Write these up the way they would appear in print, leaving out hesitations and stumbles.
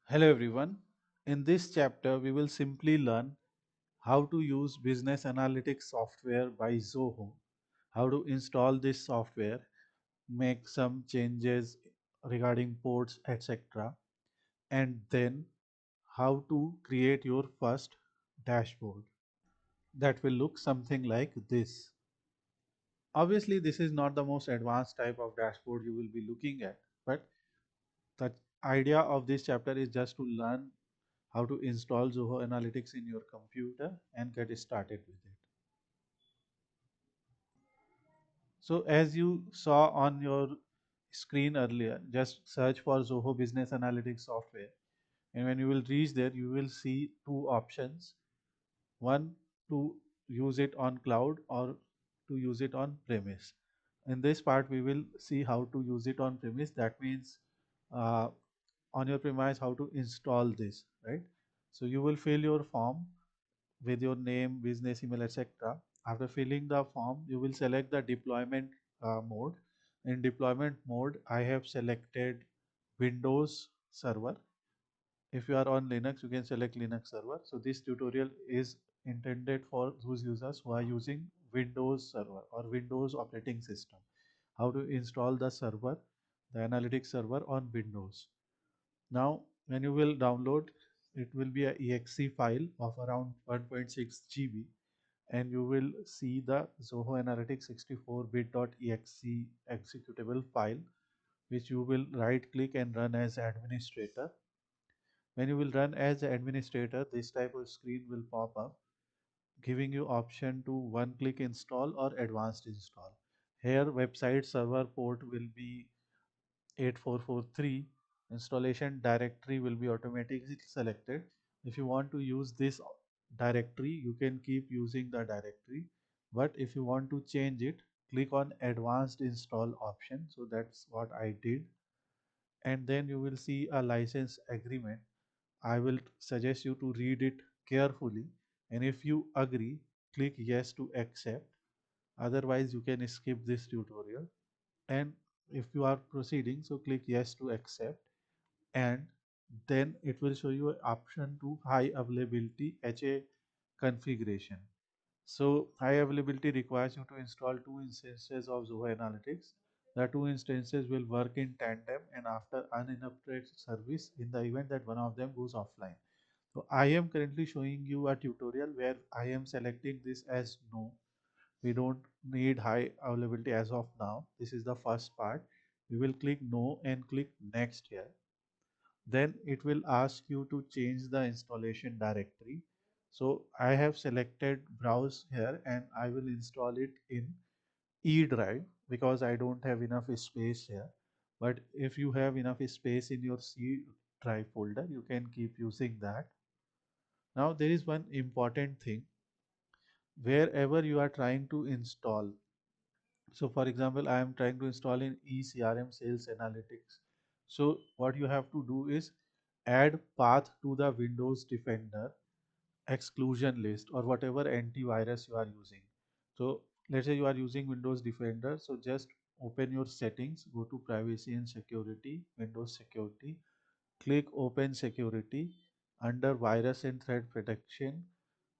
Hello everyone. In this chapter, we will simply learn how to use business analytics software by Zoho, how to install this software, make some changes regarding ports, etc., and then how to create your first dashboard that will look something like this. Obviously, this is not the most advanced type of dashboard you will be looking at, but the idea of this chapter is just to learn how to install Zoho Analytics in your computer and get started with it. So as you saw on your screen earlier, just search for Zoho Business Analytics software. And when you will reach there, you will see two options. One, to use it on cloud or to use it on premise. In this part, we will see how to use it on premise. That means uh, on your premise, how to install this, right? So you will fill your form with your name, business email, etc. After filling the form, you will select the deployment mode. In deployment mode, I have selected Windows Server. If you are on Linux, you can select Linux Server. So this tutorial is intended for those users who are using Windows Server or Windows operating system. How to install the server, the analytics server on Windows. Now, when you will download, it will be a exe file of around 1.6 GB, and you will see the Zoho Analytics 64-bit.exe executable file, which you will right click and run as administrator. When you will run as administrator, this type of screen will pop up, giving you option to one click install or advanced install. Here website server port will be 8443. Installation directory will be automatically selected. If you want to use this directory, you can keep using the directory, but if you want to change it, click on advanced install option. So that's what I did, and then you will see a license agreement. I will suggest you to read it carefully, and if you agree, click yes to accept. Otherwise, you can skip this tutorial. And if you are proceeding, so click yes to accept, and then it will show you an option to high availability HA configuration. So high availability requires you to install two instances of Zoho Analytics. The two instances will work in tandem and after uninterrupted service in the event that one of them goes offline. So I am currently showing you a tutorial where I am selecting this as no. We don't need high availability as of now. This is the first part. We will click no and click next here. Then it will ask you to change the installation directory. So I have selected browse here and I will install it in E drive because I don't have enough space here. But if you have enough space in your C drive folder, you can keep using that. Now there is one important thing. Wherever you are trying to install, so for example, I am trying to install in eCRM Sales Analytics. So what you have to do is add path to the Windows Defender exclusion list or whatever antivirus you are using. So let's say you are using Windows Defender. So just open your settings, go to privacy and security, Windows security, click open security. Under virus and threat protection,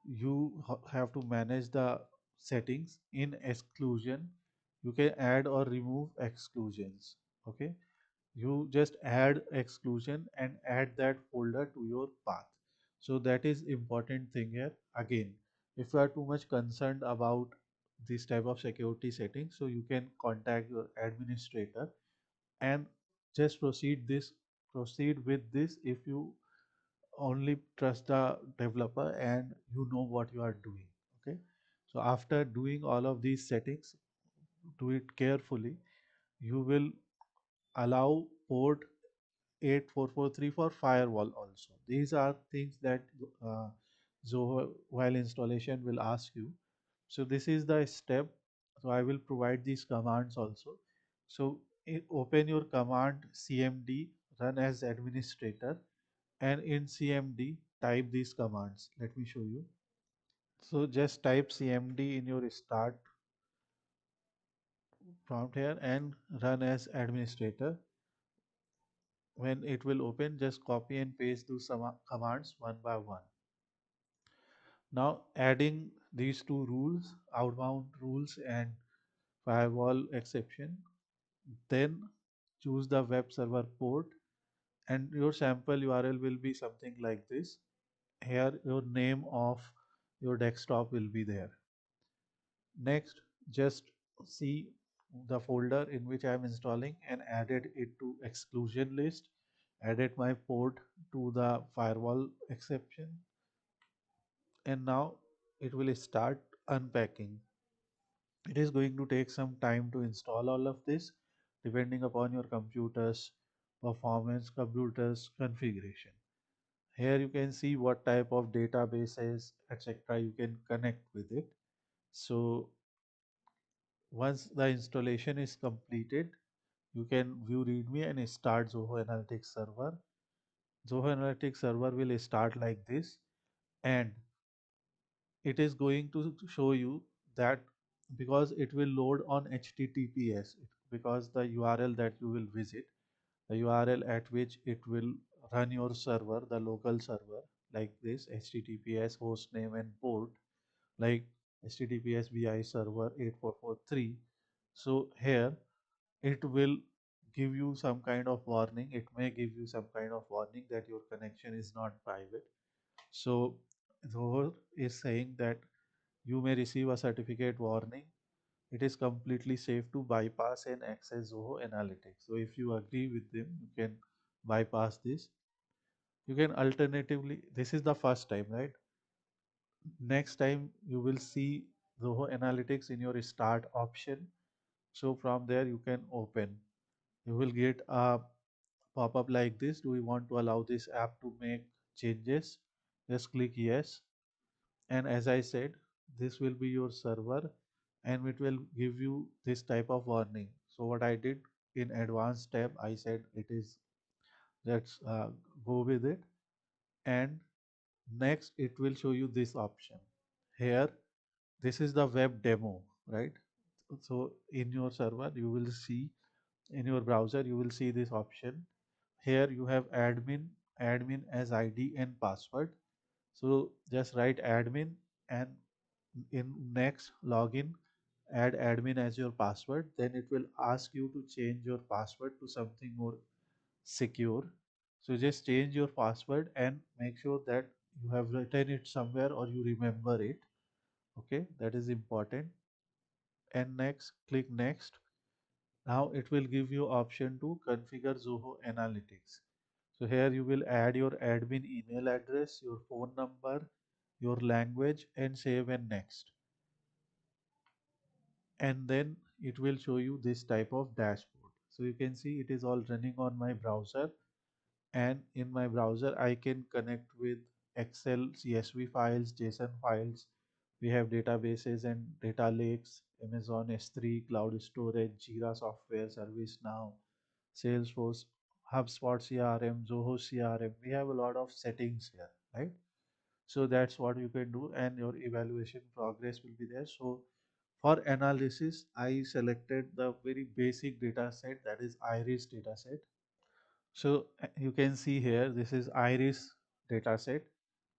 you have to manage the settings. In exclusion, you can add or remove exclusions. Okay, you just add exclusion and add that folder to your path. So that is important thing here. Again, if you are too much concerned about this type of security settings, so you can contact your administrator and just proceed with this if you only trust the developer and you know what you are doing. Okay, so after doing all of these settings, do it carefully. You will allow port 8443 for firewall also. These are things that uh, Zoho while installation will ask you. So this is the step. So I will provide these commands also. So open your command cmd, run as administrator, and in cmd type these commands. Let me show you. So just type cmd in your start prompt here and run as administrator. when it will open, just copy and paste those commands one by one. Now adding these two rules, outbound rules and firewall exception, then choose the web server port, and your sample URL will be something like this. Here your name of your desktop will be there. Next, just see the folder in which I am installing and added it to exclusion list, added my port to the firewall exception, and now it will start unpacking. It is going to take some time to install all of this depending upon your computer's performance, computer's configuration. Here you can see what type of databases, etc. you can connect with it. So once the installation is completed, you can view README and start Zoho Analytics server. Zoho Analytics server will start like this, and it is going to show you that because it will load on HTTPS, because the URL that you will visit, the URL at which it will run your server, the local server, like this HTTPS host name and port, like HTTPS BI server 8443. So here it will give you some kind of warning. It may give you some kind of warning that your connection is not private. So Zoho is saying that you may receive a certificate warning. It is completely safe to bypass and access Zoho Analytics. So if you agree with them, you can bypass this. You can alternatively, this is the first time, right? Next time you will see Zoho Analytics in your start option. So from there you can open. You will get a pop-up like this. Do you want to allow this app to make changes? Just click yes. And as I said, this will be your server and it will give you this type of warning. So what I did in advanced tab, I said it is, let's go with it. And next it will show you this option. Here, this is the web demo, right? So in your server, you will see, in your browser, you will see this option. Here you have admin as ID and password. So just write admin and in next login, add admin as your password. Then it will ask you to change your password to something more secure. So just change your password and make sure that you have written it somewhere or you remember it. Okay, that is important. And next, click next. Now it will give you option to configure Zoho Analytics. So here you will add your admin email address, your phone number, your language, and save and next. And then it will show you this type of dashboard. So you can see it is all running on my browser, and in my browser I can connect with Excel, CSV files, JSON files. We have databases and data lakes, Amazon S3, cloud storage, Jira software, ServiceNow, Salesforce, HubSpot CRM, Zoho CRM. We have a lot of settings here, right? So that's what you can do, and your evaluation progress will be there. So for analysis, I selected the very basic data set, that is iris data set. So you can see here, this is iris data set.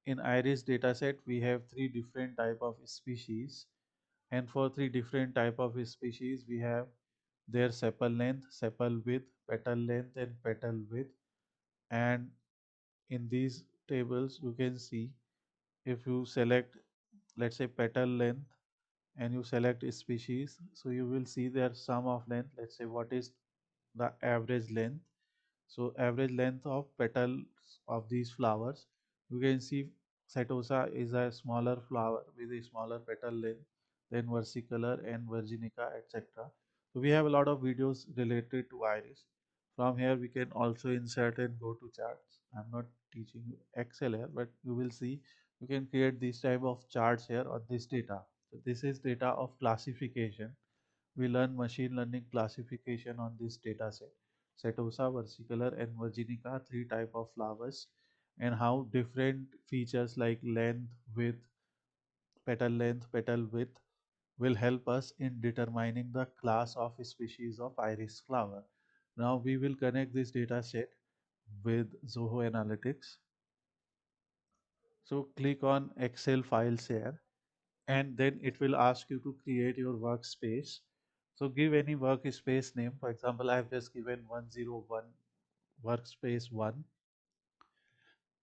In iris data set, we have three different type of species, and for three different type of species, we have their sepal length, sepal width, petal length, and petal width. And in these tables, you can see if you select, let's say, petal length, and you select species, so you will see their sum of length. Let's say what is the average length. So average length of petals of these flowers, you can see Setosa is a smaller flower with a smaller petal length than versicolor and virginica, etc. So we have a lot of videos related to iris. From here we can also insert and go to charts. I'm not teaching you Excel here, but you will see you can create this type of charts here on this data. So this is data of classification. We learn machine learning classification on this data set. Setosa, versicolor, and virginica, three type of flowers, and how different features like length, petal width will help us in determining the class of species of iris flower. Now we will connect this data set with Zoho Analytics. So click on Excel files here, and then it will ask you to create your workspace. So give any workspace name. For example, I have just given 101 workspace 1.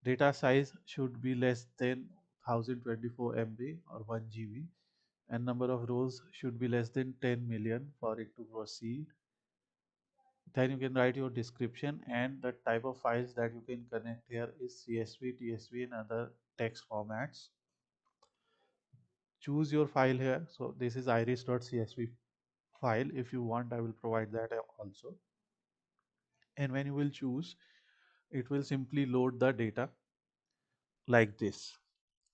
Data size should be less than 1024 MB or 1 GB, and number of rows should be less than 10 million for it to proceed. Then you can write your description, and the type of files that you can connect here is CSV, TSV, and other text formats. Choose your file here. So this is iris.csv file. If you want, I will provide that also. And when you will choose, it will simply load the data like this.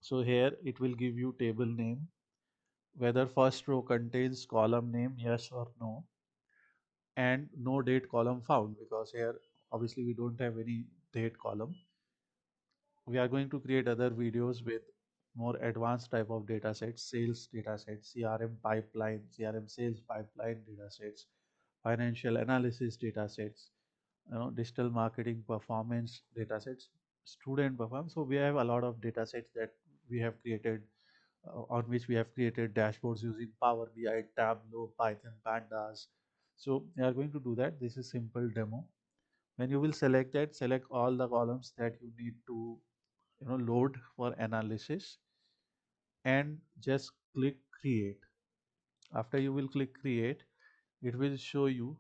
So here it will give you table name, whether first row contains column name, yes or no, and no date column found, because here obviously we don't have any date column. We are going to create other videos with more advanced type of data sets, sales data sets, CRM pipeline, CRM sales pipeline data sets, financial analysis data sets, digital marketing performance data sets, student performance. So we have a lot of data sets that we have created, on which we have created dashboards using Power BI, Tableau, Python, Pandas. So we are going to do that. This is simple demo. When you will select that, select all the columns that you need to load for analysis, and just click create. After you will click create, it will show you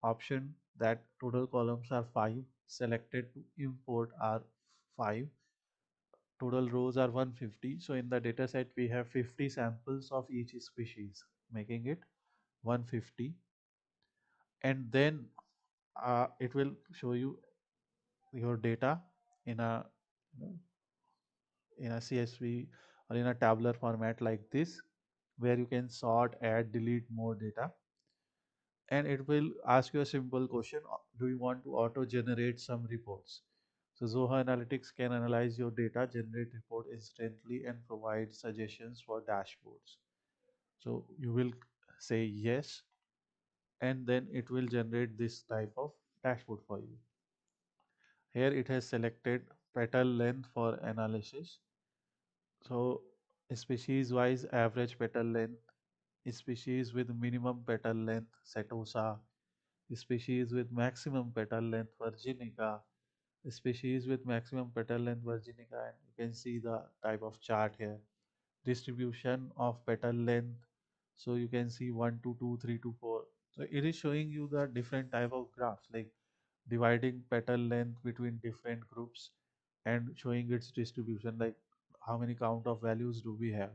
option that total columns are 5, selected to import are 5, total rows are 150. So in the data set we have 50 samples of each species, making it 150. And then it will show you your data in a you know, in a CSV or in a tabular format like this, where you can sort, add, delete more data. And it will ask you a simple question: do you want to auto generate some reports? So Zoho Analytics can analyze your data, generate report instantly, and provide suggestions for dashboards. So you will say yes, and then it will generate this type of dashboard for you. Here it has selected petal length for analysis. So species wise average petal length, species with minimum petal length Setosa, species with maximum petal length Virginica, species with maximum petal length Virginica, and you can see the type of chart here. Distribution of petal length. So you can see 1 to 2, 3 to 4. So it is showing you the different type of graphs, like dividing petal length between different groups and showing its distribution, like how many count of values do we have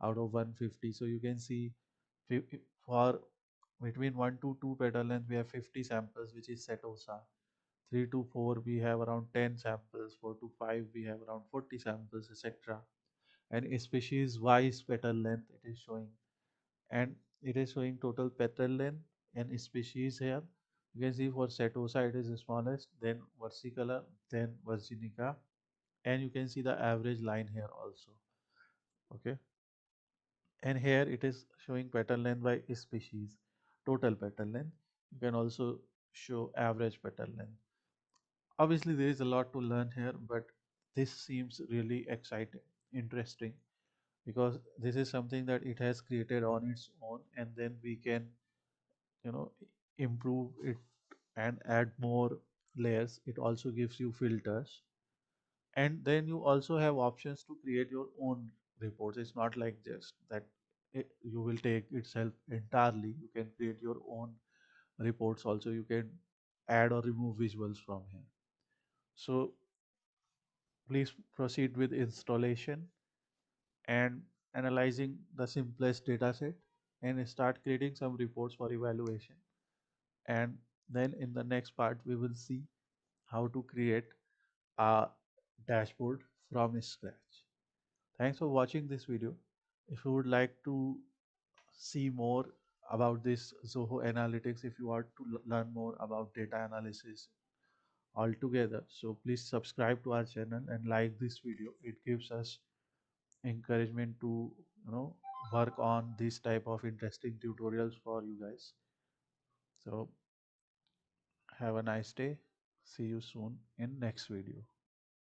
out of 150. So you can see for between 1 to 2 petal length we have 50 samples, which is Setosa. 3 to 4 we have around 10 samples, 4 to 5 we have around 40 samples, etc. And species wise petal length it is showing, and it is showing total petal length and species here. You can see for Setosa it is the smallest, then versicolor, then virginica, and you can see the average line here also. Okay, and here it is showing petal length by species, total petal length. You can also show average petal length. Obviously there is a lot to learn here, but this seems really exciting, interesting, because this is something that it has created on its own, and then we can you know improve it and add more layers. It also gives you filters, and then you also have options to create your own reports. It's not like just that you will take itself entirely. You can create your own reports also. You can add or remove visuals from here. So please proceed with installation and analyzing the simplest data set, and start creating some reports for evaluation. And then in the next part we will see how to create a dashboard from scratch. Thanks for watching this video. If you would like to see more about this Zoho Analytics, if you want to learn more about data analysis altogether, so please subscribe to our channel and like this video. It gives us encouragement to you know work on this type of interesting tutorials for you guys. So have a nice day. See you soon in next video.